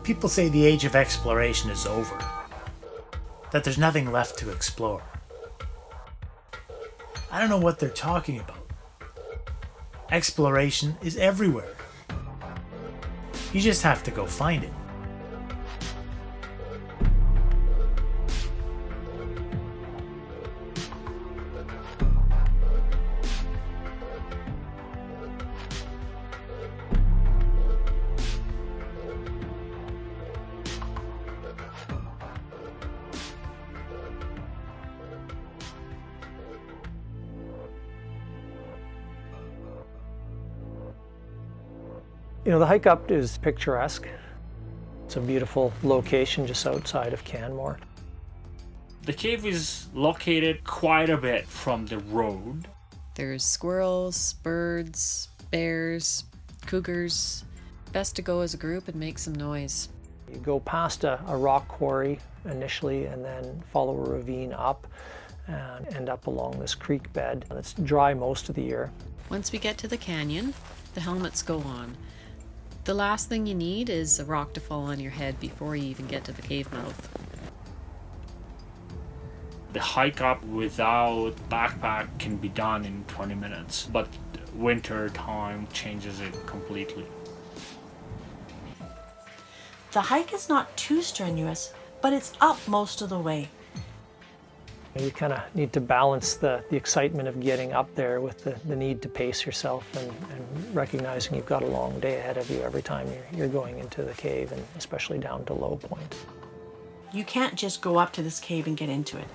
People say the age of exploration is over, that there's nothing left to explore. I don't know what they're talking about. Exploration is everywhere. You just have to go find it. You know, the hike up is picturesque. It's a beautiful location just outside of Canmore. The cave is located quite a bit from the road. There's squirrels, birds, bears, cougars. Best to go as a group and make some noise. You go past a rock quarry initially and then follow a ravine up and end up along this creek bed. It's dry most of the year. Once we get to the canyon, the helmets go on. The last thing you need is a rock to fall on your head before you even get to the cave mouth. The hike up without backpack can be done in 20 minutes, but winter time changes it completely. The hike is not too strenuous, but it's up most of the way. You kind of need to balance the excitement of getting up there with the need to pace yourself and recognizing you've got a long day ahead of you every time you're going into the cave, and especially down to Low Point. You can't just go up to this cave and get into it.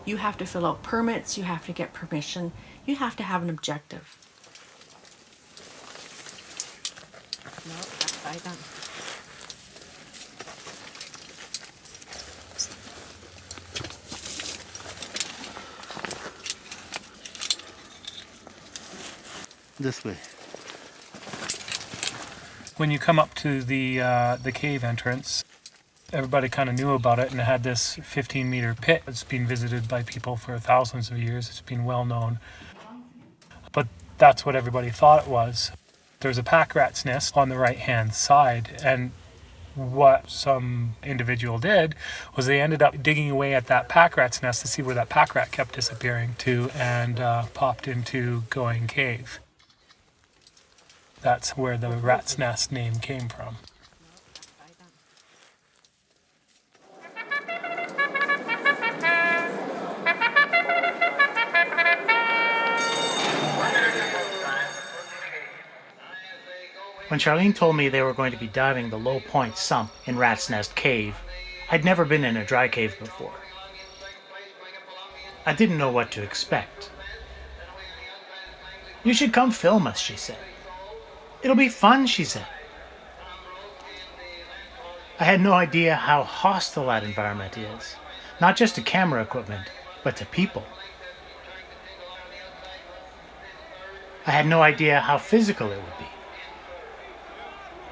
You have to fill out permits, you have to get permission, you have to have an objective. No, upside down. This way. When you come up to the cave entrance, everybody kind of knew about it, and it had this 15-meter pit. It's been visited by people for thousands of years. It's been well known. But that's what everybody thought it was. There's a pack rat's nest on the right-hand side, and what some individual did was they ended up digging away at that pack rat's nest to see where that pack rat kept disappearing to, and popped into Going Cave. That's where the rat's nest name came from. When Charlene told me they were going to be diving the Low Point sump in Rat's Nest Cave, I'd never been in a dry cave before. I didn't know what to expect. "You should come film us," she said. "It'll be fun," she said. I had no idea how hostile that environment is, not just to camera equipment, but to people. I had no idea how physical it would be.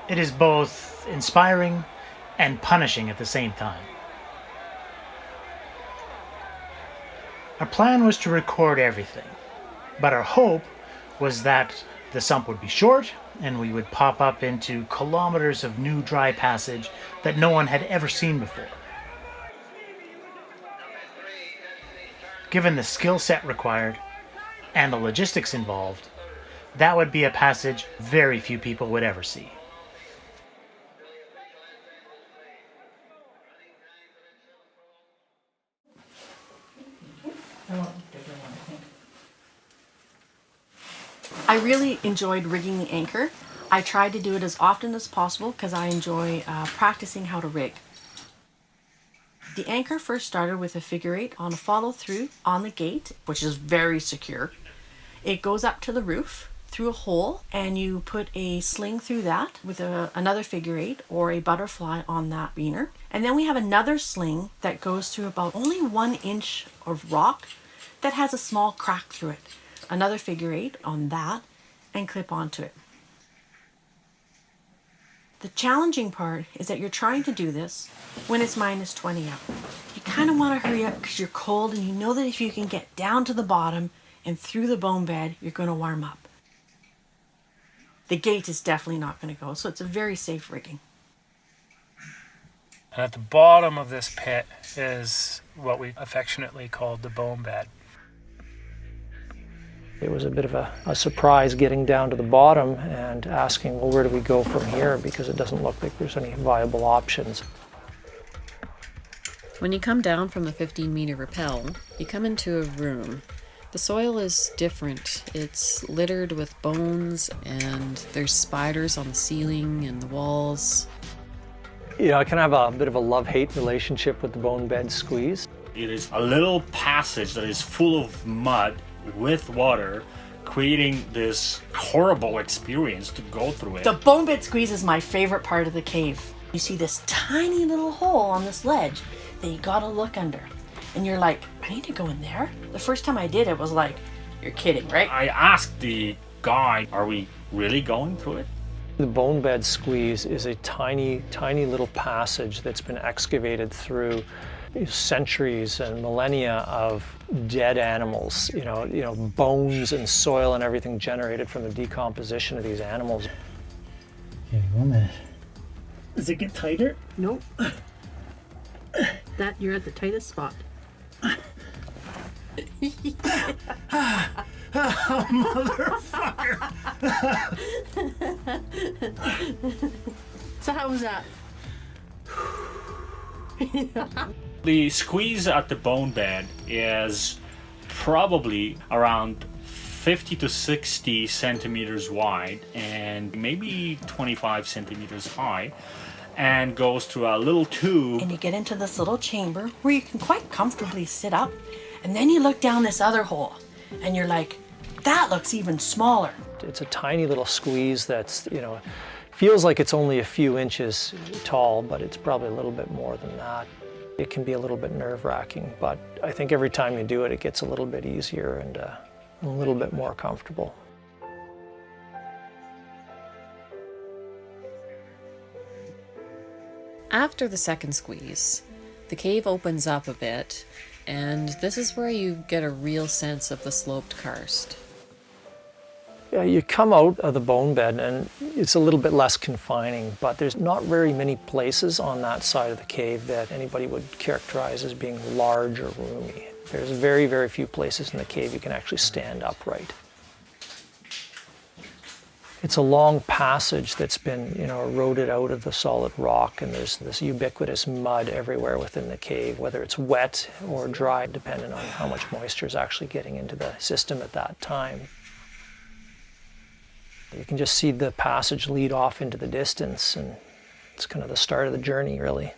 It is both inspiring and punishing at the same time. Our plan was to record everything, but our hope was that the sump would be short and we would pop up into kilometers of new dry passage that no one had ever seen before. Given the skill set required and the logistics involved, that would be a passage very few people would ever see. I really enjoyed rigging the anchor. I tried to do it as often as possible because I enjoy practicing how to rig. The anchor first started with a figure eight on a follow through on the gate, which is very secure. It goes up to the roof through a hole, and you put a sling through that with another figure eight or a butterfly on that beaner. And then we have another sling that goes through about only 1 inch of rock that has a small crack through it. Another figure eight on that and clip onto it. The challenging part is that you're trying to do this when it's minus 20 out. You kind of want to hurry up because you're cold, and you know that if you can get down to the bottom and through the bone bed, you're going to warm up. The gate is definitely not going to go, so it's a very safe rigging. And at the bottom of this pit is what we affectionately called the bone bed. It was a bit of a surprise getting down to the bottom and asking, well, where do we go from here? Because it doesn't look like there's any viable options. When you come down from the 15-meter rappel, you come into a room. The soil is different. It's littered with bones, and there's spiders on the ceiling and the walls. You know, I kind of have a bit of a love-hate relationship with the bone bed squeeze. It is a little passage that is full of mud with water, creating this horrible experience to go through it. The bone bed squeeze is my favorite part of the cave. You see this tiny little hole on this ledge that you gotta look under. And you're like, I need to go in there? The first time I did it was like, you're kidding, right? I asked the guy, are we really going through it? The bone bed squeeze is a tiny, tiny little passage that's been excavated through centuries and millennia of dead animals, you know, bones and soil and everything generated from the decomposition of these animals. Okay, 1 minute. Does it get tighter? Nope. That you're at the tightest spot. So how was that? The squeeze at the bone bed is probably around 50 to 60 centimeters wide and maybe 25 centimeters high, and goes through a little tube. And you get into this little chamber where you can quite comfortably sit up. And then you look down this other hole and you're like, that looks even smaller. It's a tiny little squeeze that's, you know, feels like it's only a few inches tall, but it's probably a little bit more than that. It can be a little bit nerve-wracking, but I think every time you do it, it gets a little bit easier and a little bit more comfortable. After the second squeeze, the cave opens up a bit, and this is where you get a real sense of the sloped karst. Yeah, you come out of the bone bed and it's a little bit less confining, but there's not very many places on that side of the cave that anybody would characterize as being large or roomy. There's very, very few places in the cave you can actually stand upright. It's a long passage that's been, you know, eroded out of the solid rock, and there's this ubiquitous mud everywhere within the cave, whether it's wet or dry, depending on how much moisture is actually getting into the system at that time. You can just see the passage lead off into the distance, and it's kind of the start of the journey, really.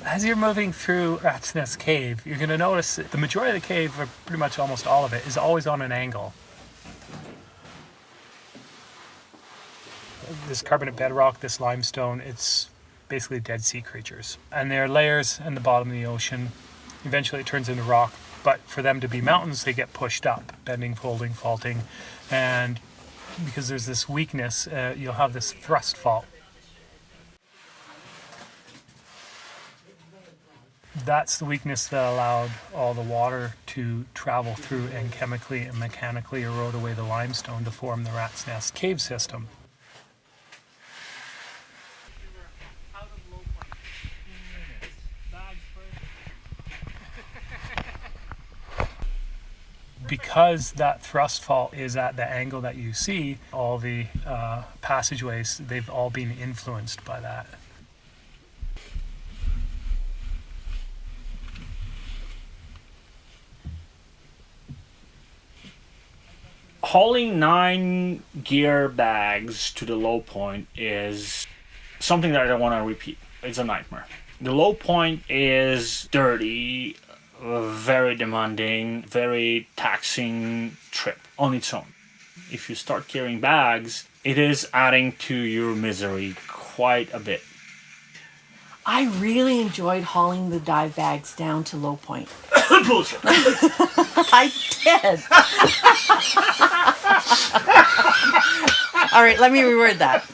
As you're moving through Rat's Nest Cave, you're going to notice that the majority of the cave, or pretty much almost all of it, is always on an angle. This carbonate bedrock, this limestone, it's basically dead sea creatures. And there are layers in the bottom of the ocean. Eventually it turns into rock, but for them to be mountains, they get pushed up, bending, folding, faulting. And because there's this weakness, you'll have this thrust fault. That's the weakness that allowed all the water to travel through and chemically and mechanically erode away the limestone to form the Rat's Nest cave system. Because that thrust fault is at the angle that you see, all the passageways, they've all been influenced by that. Hauling 9 gear bags to the low point is something that I don't want to repeat. It's a nightmare. The low point is dirty, very demanding, very taxing trip on its own. If you start carrying bags, it is adding to your misery quite a bit. I really enjoyed hauling the dive bags down to Low Point. Bullshit. I did. All right, let me reword that.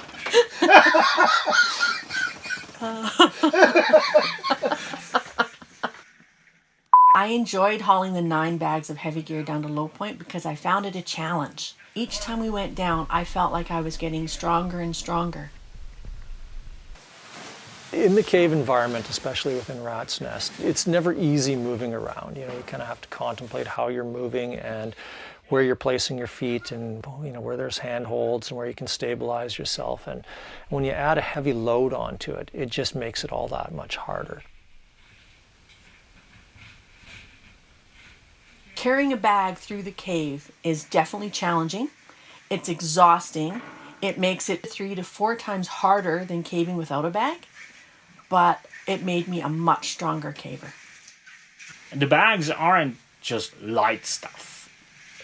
I enjoyed hauling the 9 bags of heavy gear down to Low Point because I found it a challenge. Each time we went down, I felt like I was getting stronger and stronger. In the cave environment, especially within Rat's Nest, it's never easy moving around. You kind of have to contemplate how you're moving and where you're placing your feet, and where there's handholds and where you can stabilize yourself. And when you add a heavy load onto it, it just makes it all that much harder. Carrying a bag through the cave is definitely challenging. It's exhausting. It makes it 3 to 4 times harder than caving without a bag, but it made me a much stronger caver. The bags aren't just light stuff.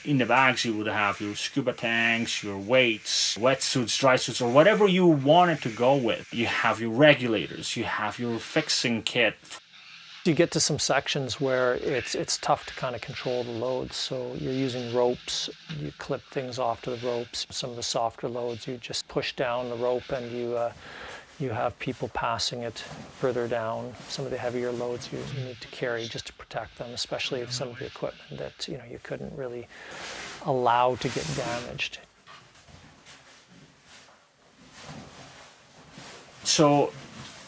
In the bags you would have your scuba tanks, your weights, wetsuits, dry suits, or whatever you wanted to go with. You have your regulators, you have your fixing kit. You get to some sections where it's tough to kind of control the loads, so you're using ropes, you clip things off to the ropes. Some of the softer loads you just push down the rope and you have people passing it further down. Some of the heavier loads you need to carry just to protect them, especially if some of the equipment that you couldn't really allow to get damaged. So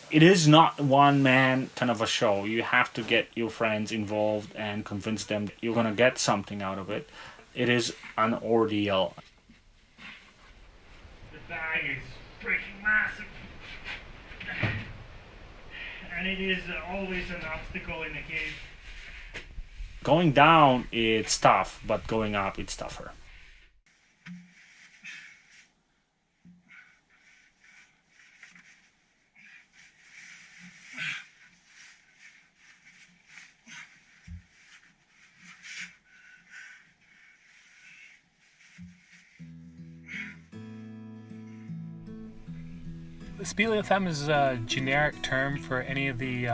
it is not one man kind of a show. You have to get your friends involved and convince them that you're going to get something out of it. It is an ordeal. The bag is freaking massive. And it is always an obstacle in the cave. Going down, it's tough, but going up, it's tougher. Speleothem is a generic term for any of the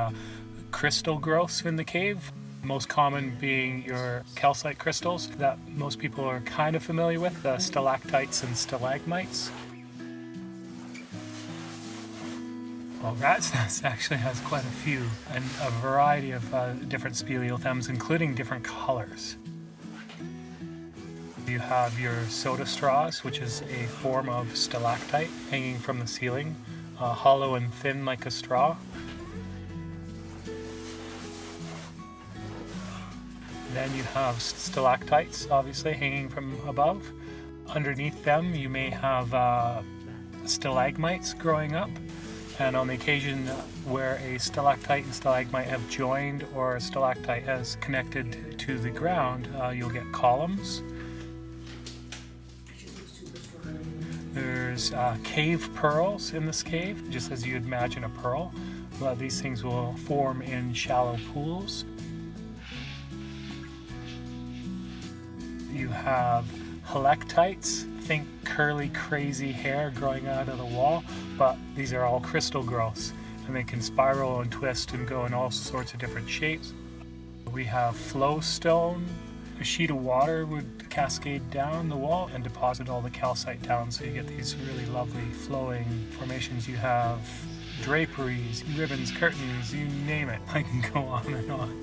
crystal growths in the cave. Most common being your calcite crystals that most people are kind of familiar with, the stalactites and stalagmites. Well, Rat's Nest actually has quite a few, and a variety of different speleothems, including different colors. You have your soda straws, which is a form of stalactite hanging from the ceiling, hollow and thin like a straw. Then you have stalactites, obviously, hanging from above. Underneath them, you may have stalagmites growing up. And on the occasion where a stalactite and stalagmite have joined, or a stalactite has connected to the ground, you'll get columns. There's cave pearls in this cave, just as you'd imagine a pearl. These things will form in shallow pools. You have halectites, think curly, crazy hair growing out of the wall, but these are all crystal growths, and they can spiral and twist and go in all sorts of different shapes. We have flowstone. A sheet of water would cascade down the wall and deposit all the calcite down, so you get these really lovely flowing formations. You have draperies, ribbons, curtains, you name it. I can go on and on.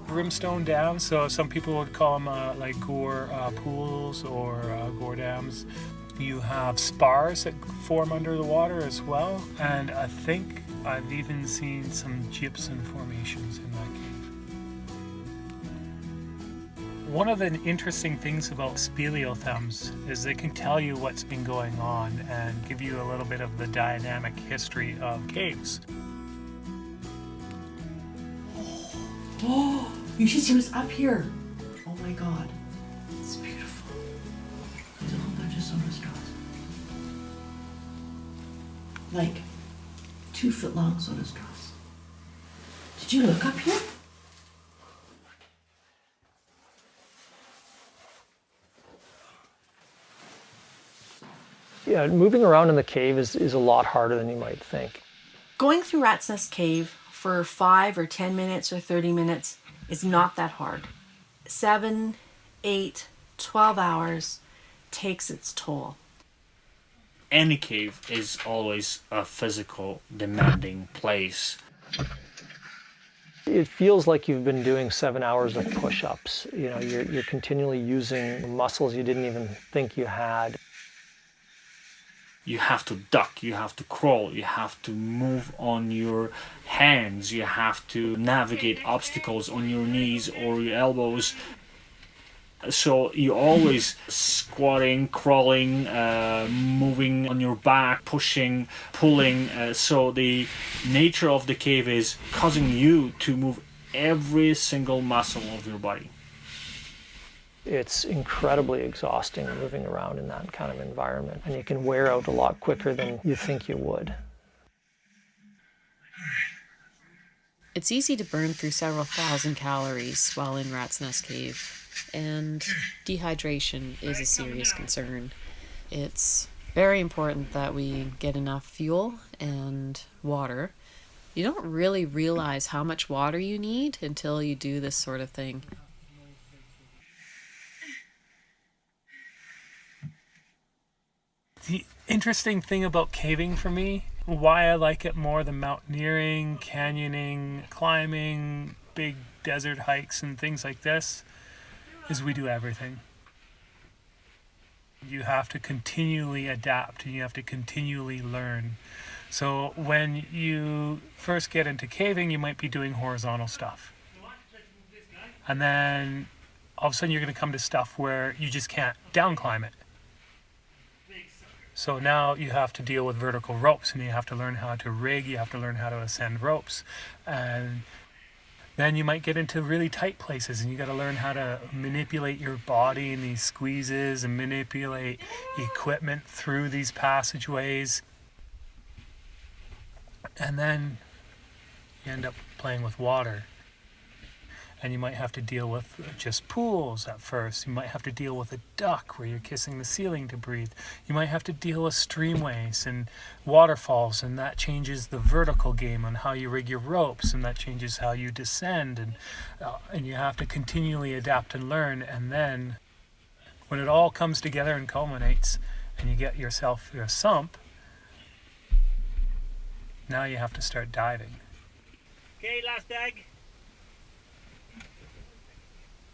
Brimstone dams, so some people would call them like gore pools or gore dams. You have spars that form under the water as well, and I think I've even seen some gypsum formations in that cave. One of the interesting things about speleothems is they can tell you what's been going on and give you a little bit of the dynamic history of caves. Oh, you should see what's up here. Oh my god. It's beautiful. There's a whole bunch of soda straws. Like 2 foot long soda straws. Did you look up here? Yeah, moving around in the cave is a lot harder than you might think. Going through Rat's Nest Cave for 5 or 10 minutes or 30 minutes is not that hard. 7, 8, 12 hours takes its toll. Any cave is always a physical, demanding place. It feels like you've been doing 7 hours of push-ups. You know, you're continually using muscles you didn't even think you had. You have to duck, you have to crawl, you have to move on your hands, you have to navigate obstacles on your knees or your elbows. So you're always squatting, crawling, moving on your back, pushing, pulling. So the nature of the cave is causing you to move every single muscle of your body. It's incredibly exhausting moving around in that kind of environment, and you can wear out a lot quicker than you think you would. It's easy to burn through several thousand calories while in Rat's Nest Cave, and dehydration is a serious concern. It's very important that we get enough fuel and water. You don't really realize how much water you need until you do this sort of thing. The interesting thing about caving for me, why I like it more than mountaineering, canyoning, climbing, big desert hikes and things like this, is we do everything. You have to continually adapt and you have to continually learn. So when you first get into caving, you might be doing horizontal stuff. And then all of a sudden you're going to come to stuff where you just can't down climb it. So now you have to deal with vertical ropes and you have to learn how to rig, you have to learn how to ascend ropes. And then you might get into really tight places and you got to learn how to manipulate your body in these squeezes and manipulate equipment through these passageways. And then you end up playing with water. And you might have to deal with just pools at first. You might have to deal with a duck where you're kissing the ceiling to breathe. You might have to deal with streamways and waterfalls, and that changes the vertical game on how you rig your ropes, and that changes how you descend. And you have to continually adapt and learn. And then when it all comes together and culminates, and you get yourself your sump, now you have to start diving. Okay, last dag.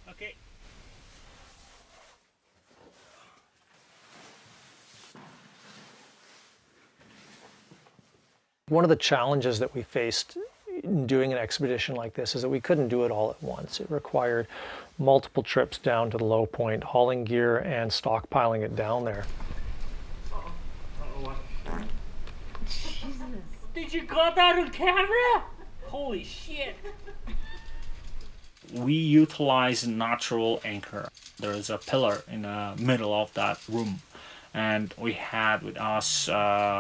Okay. One of the challenges that we faced in doing an expedition like this is that we couldn't do it all at once. It required multiple trips down to the low point, hauling gear and stockpiling it down there. Did you got that on camera? Holy shit. We utilize natural anchor. There is a pillar in the middle of that room. And we had with us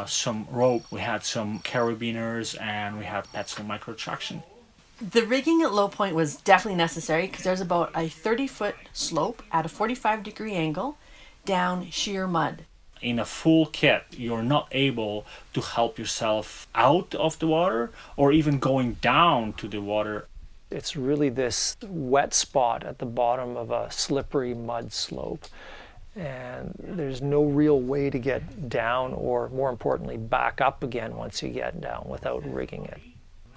some rope, we had some carabiners, and we had pencil micro traction. The rigging at Low Point was definitely necessary because there's about a 30-foot slope at a 45-degree angle down sheer mud. In a full kit, you're not able to help yourself out of the water or even going down to the water. It's really this wet spot at the bottom of a slippery mud slope. And there's no real way to get down or, more importantly, back up again once you get down without rigging it.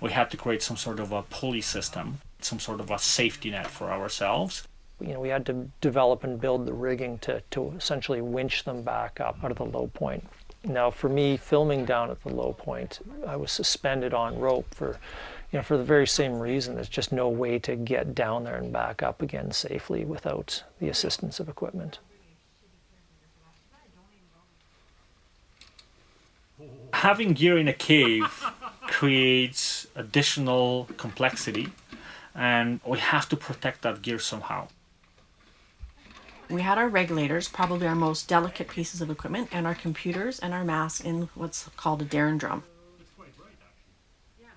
We had to create some sort of a pulley system, some sort of a safety net for ourselves. You know, we had to develop and build the rigging to essentially winch them back up out of the low point. Now, for me, filming down at the low point, I was suspended on rope for for the very same reason, there's just no way to get down there and back up again safely without the assistance of equipment. Having gear in a cave creates additional complexity, and we have to protect that gear somehow. We had our regulators, probably our most delicate pieces of equipment, and our computers and our masks in what's called a Darren drum.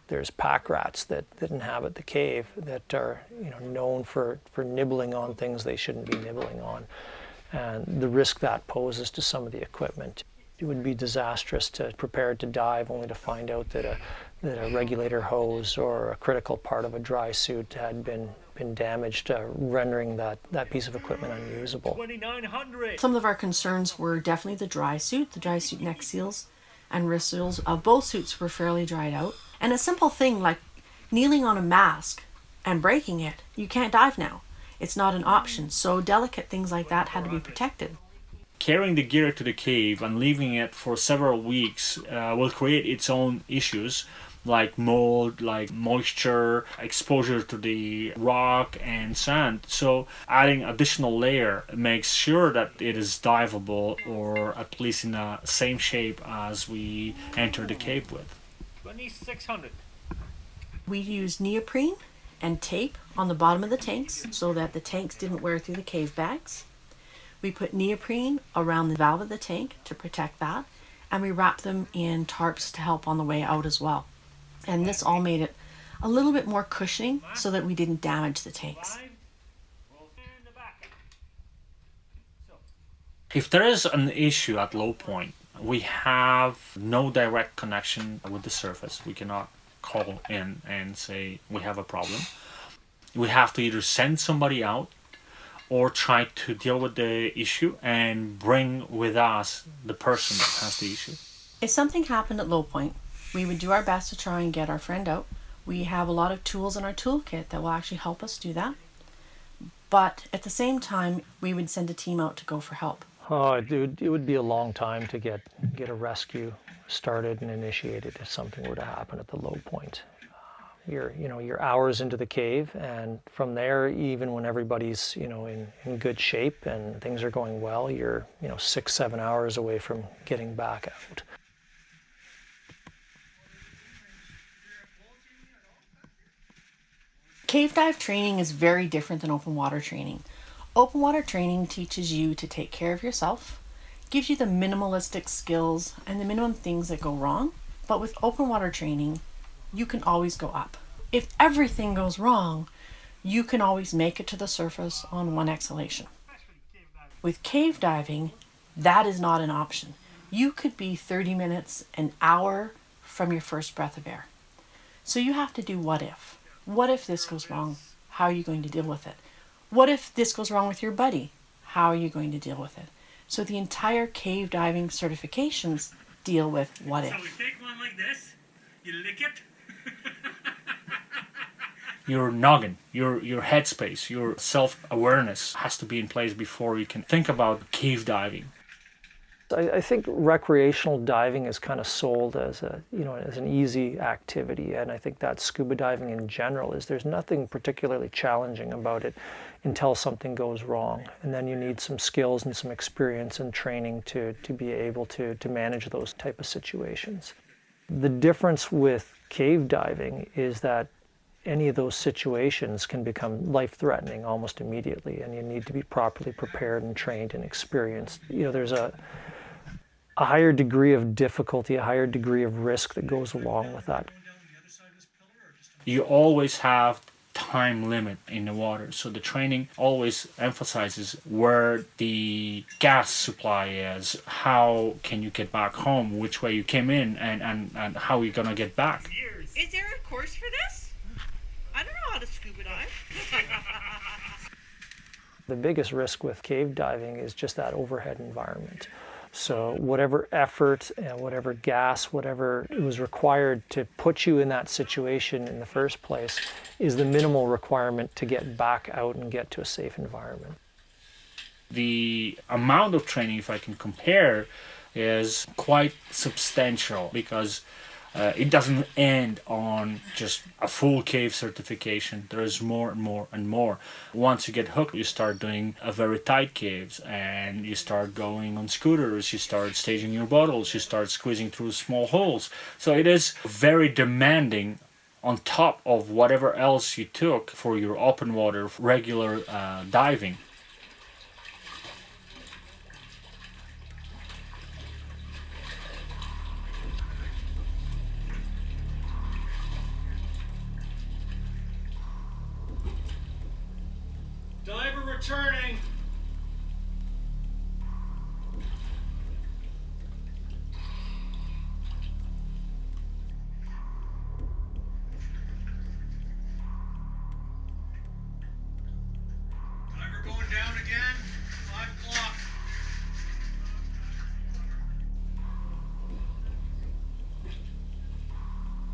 There's pack rats that inhabit the cave that are known for nibbling on things they shouldn't be nibbling on, and the risk that poses to some of the equipment. It would be disastrous to prepare to dive only to find out that a regulator hose or a critical part of a dry suit had been damaged, rendering that piece of equipment unusable. 2,900. Some of our concerns were definitely the dry suit neck seals and wrist seals of both suits were fairly dried out. And a simple thing like kneeling on a mask and breaking it, you can't dive now. It's not an option. So delicate things like that had to be protected. Carrying the gear to the cave and leaving it for several weeks will create its own issues, like mold, like moisture, exposure to the rock and sand. So adding additional layer makes sure that it is diveable, or at least in the same shape as we enter the cave with. 2,600. We used neoprene and tape on the bottom of the tanks so that the tanks didn't wear through the cave bags. We put neoprene around the valve of the tank to protect that, and we wrapped them in tarps to help on the way out as well. And this all made it a little bit more cushioning so that we didn't damage the tanks. If there is an issue at low point, we have no direct connection with the surface. We cannot call in and say we have a problem. We have to either send somebody out or try to deal with the issue and bring with us the person that has the issue. If something happened at low point, we would do our best to try and get our friend out. We have a lot of tools in our toolkit that will actually help us do that. But at the same time, we would send a team out to go for help. Oh, it would be a long time to get a rescue started and initiated if something were to happen at the low point. You're hours into the cave, and from there, even when everybody's in good shape and things are going well, you're 6-7 hours away from getting back out. Cave dive training is very different than open water training. Open water training teaches you to take care of yourself, gives you the minimalistic skills and the minimum things that go wrong. But with open water training, you can always go up. If everything goes wrong, you can always make it to the surface on one exhalation. With cave diving, that is not an option. You could be 30 minutes, an hour from your first breath of air. So you have to do what if. What if this goes wrong? How are you going to deal with it? What if this goes wrong with your buddy? How are you going to deal with it? So the entire cave diving certifications deal with what if. So we take one like this, you lick it. Your noggin, your headspace, your self-awareness has to be in place before you can think about cave diving. I think recreational diving is kind of sold as as an easy activity, and I think that scuba diving in general there's nothing particularly challenging about it until something goes wrong, and then you need some skills and some experience and training to be able to manage those type of situations. The difference with cave diving is that any of those situations can become life-threatening almost immediately, and you need to be properly prepared and trained and experienced. There's a higher degree of difficulty, a higher degree of risk that goes along with that. You always have time limit in the water, so the training always emphasizes where the gas supply is, how can you get back home, which way you came in, and how you're gonna get back. Is there a course for this? I don't know how to scuba dive. The biggest risk with cave diving is just that overhead environment. So whatever effort, whatever gas, whatever was required to put you in that situation in the first place is the minimal requirement to get back out and get to a safe environment. The amount of training, if I can compare, is quite substantial because It doesn't end on just a full cave certification. There is more and more and more. Once you get hooked, you start doing a very tight caves, and you start going on scooters, you start staging your bottles, you start squeezing through small holes. So it is very demanding on top of whatever else you took for your open water, regular diving. Diver returning. Diver going down again. 5 o'clock.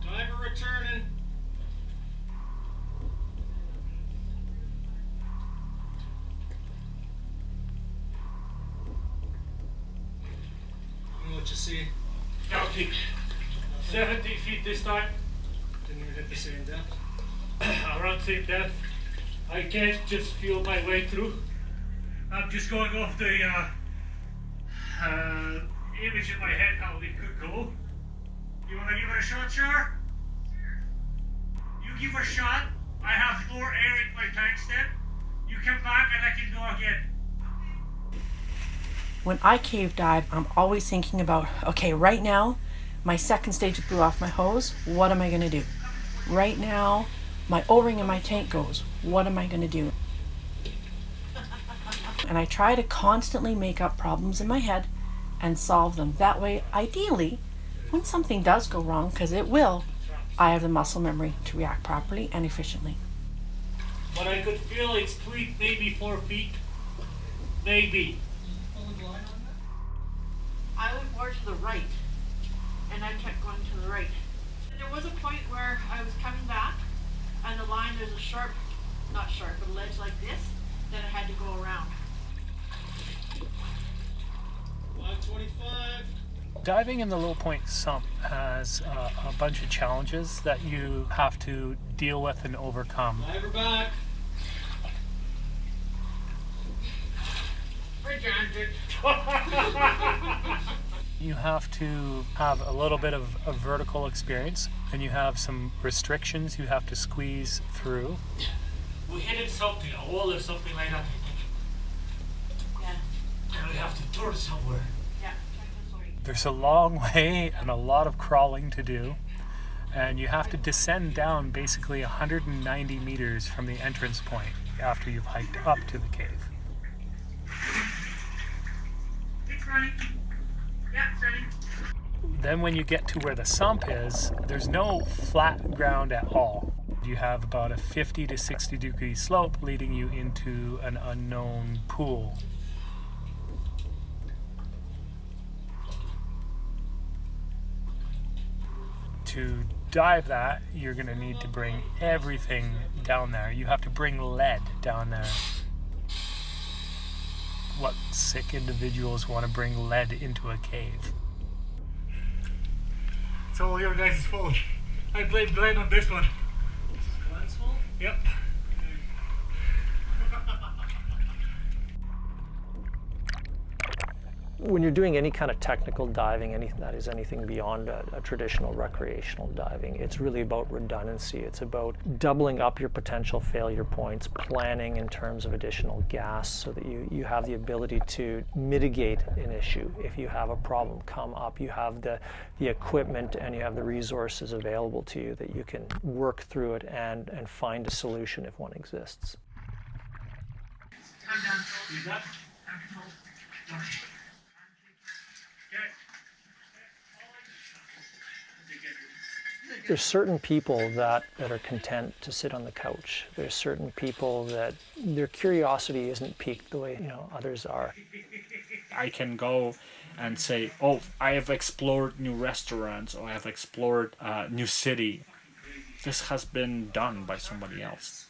Diver returning. What you see? Celtic. 70 feet this time. Didn't even hit the same depth. Around same depth. I can't just feel my way through. I'm just going off the image in my head how it could go. You want to give it a shot, Char? You give a shot. I have more air in my tank step. You come back and I can go again. When I cave dive, I'm always thinking about, okay, right now, my second stage blew off my hose. What am I going to do? Right now, my O-ring in my tank goes. What am I going to do? And I try to constantly make up problems in my head and solve them. That way, ideally, when something does go wrong, because it will, I have the muscle memory to react properly and efficiently. But I could feel it's tweaked maybe 4 feet. Maybe. I went more to the right, and I kept going to the right. And there was a point where I was coming back, and the line, there's a sharp, not sharp, but a ledge like this, that I had to go around. 525. Diving in the Low Point Sump has a bunch of challenges that you have to deal with and overcome. Diver back. You have to have a little bit of a vertical experience, and you have some restrictions you have to squeeze through. We hit something, a wall or something like that. Yeah, And we have to turn somewhere. yeah, check this way. There's a long way and a lot of crawling to do, and you have to descend down basically 190 meters from the entrance point after you've hiked up to the cave. It's running. Yeah, it's running. Then when you get to where the sump is, there's no flat ground at all. You have about a 50 to 60 degree slope leading you into an unknown pool. To dive that, you're going to need to bring everything down there. You have to bring lead down there. What sick individuals want to bring lead into a cave? It's all your guys' fault. I blame Glenn on this one. Glenn's fault? Yep. When you're doing any kind of technical diving, that is anything beyond a traditional recreational diving, it's really about redundancy. It's about doubling up your potential failure points, planning in terms of additional gas so that you have the ability to mitigate an issue. If you have a problem come up, you have the equipment and you have the resources available to you that you can work through it and find a solution if one exists. Time down. You got? Time control. Okay. There's certain people that are content to sit on the couch. There's certain people that their curiosity isn't piqued the way others are. I can go and say, oh, I have explored new restaurants, or I have explored a new city. This has been done by somebody else.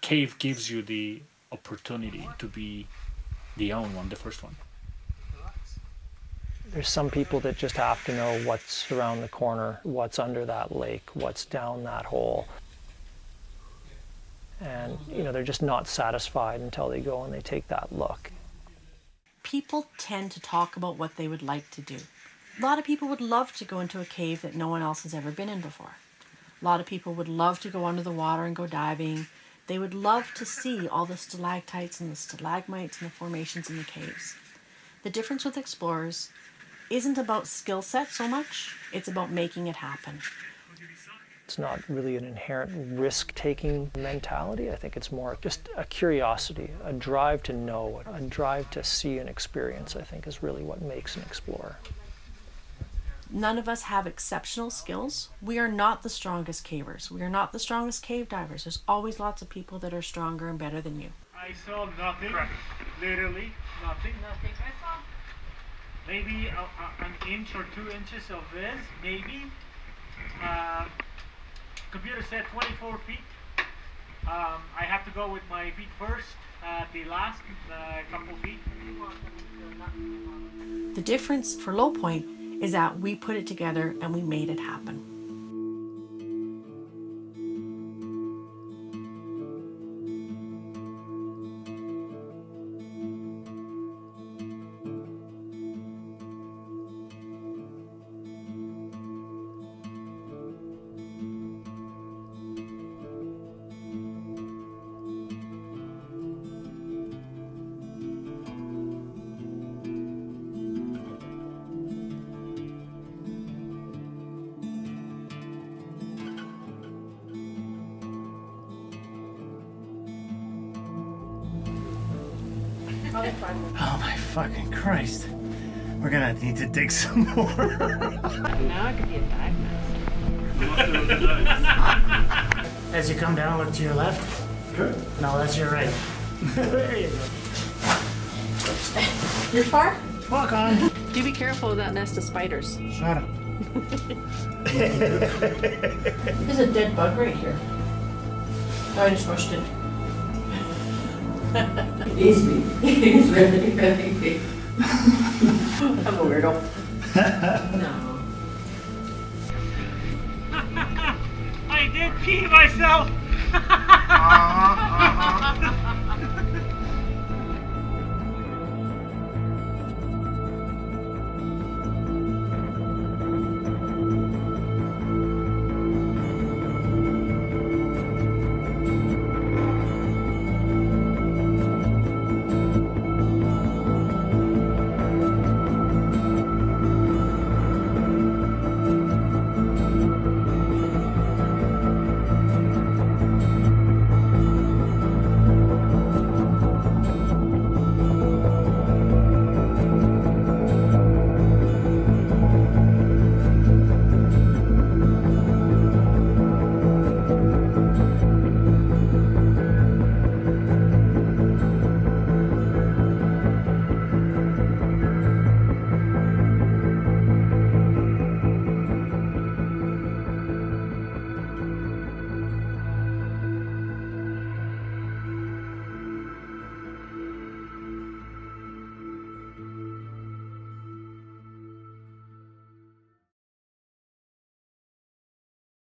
Cave gives you the opportunity to be the own one, the first one. There's some people that just have to know what's around the corner, what's under that lake, what's down that hole. And, you know, they're just not satisfied until they go and they take that look. People tend to talk about what they would like to do. A lot of people would love to go into a cave that no one else has ever been in before. A lot of people would love to go under the water and go diving. They would love to see all the stalactites and the stalagmites and the formations in the caves. The difference with explorers isn't about skill set so much, it's about making it happen. It's not really an inherent risk-taking mentality. I think it's more just a curiosity, a drive to know, a drive to see and experience, I think, is really what makes an explorer. None of us have exceptional skills. We are not the strongest cavers. We are not the strongest cave divers. There's always lots of people that are stronger and better than you. I saw nothing. Literally nothing. Nothing. I saw Maybe an inch or 2 inches of this, maybe. Computer said 24 feet. I have to go with my feet first, the last couple feet. The difference for Low Point is that we put it together and we made it happen. Oh my fucking Christ. We're gonna need to dig some more. now I could be a dive master. As you come down, look to your left. Good. No, that's your right. There you go. You're far? Walk on. Do be careful of that nest of spiders. Shut up. There's a dead bug right here. Oh, I just rushed it. It is me. It is really, really big. I'm a weirdo. No. I did pee myself.